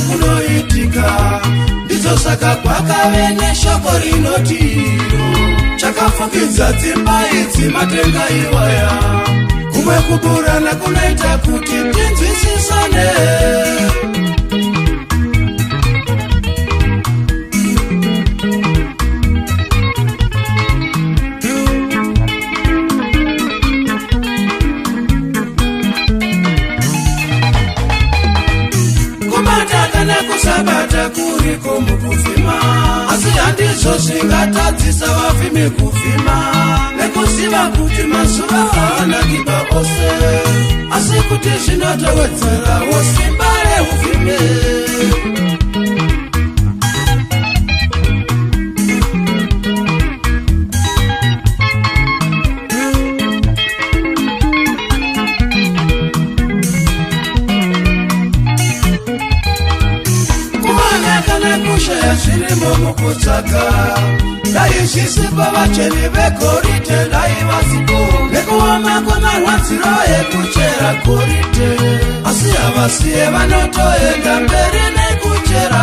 kunoitika. Ndizo saka kwakave neshoko rinoti chakafukidza dzimba idzi matenga iwaya. Kumwe kuburana kunoita kuti tinzwisisane. Kusabata kuriko mukufima, asi handizvo zvingatadzisa vafimi kufima. Nekuziva kuti mazuva haanakiba ose, asi kuti zvinotowedzerawo simba reufime. Zvirimo mukutsvaka dai zvisipa vacheni vekorite dai vasipo nekuwamako marwadziro ekuchera korite, asi havasiye vanotoenda mberi nekuchera.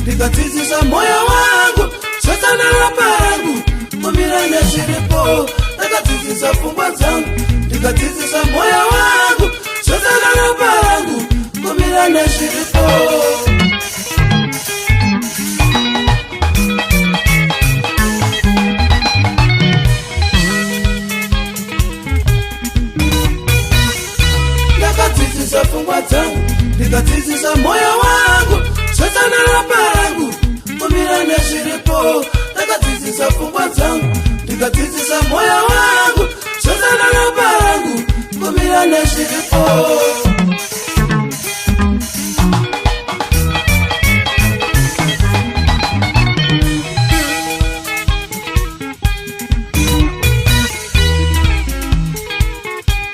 ndikadzidzisa moyo wangu Satana rapangu kumira nezviripo. Ndakadzidzisa pfungwa dzangu ndikadzidzisa moyo wangu Satana rapangu kumira nezviripo. Ndakadzidzisa pfungwa dzangu ndikadzidzisa moyo wangu Satana rapangu kumira nezviripo. Ndakadzidzisa pfungwa dzangu ndikadzidzisa moyo wangu Satana rapangu kumira nezviripo.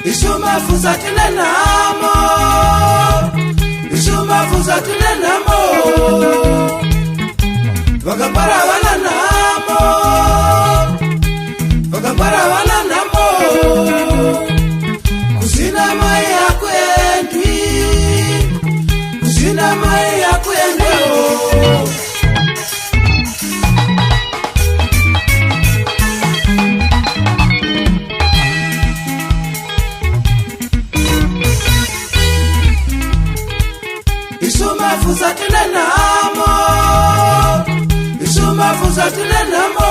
Ishuma fusa tine namo vakapara vana nhamo, vakapara vana nhamo, kusina mai yakuendwi, kusina mai yakuendewo. Mafuza tine namo, mafuza tine namo,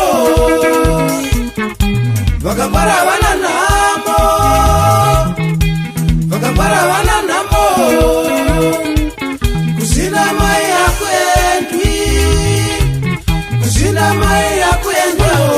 vakapara vana namo, vakapara vana namo, kusina mai yakuendwi, kusina mai yakuendewo.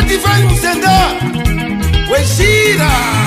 Divine Musenda, Weshira.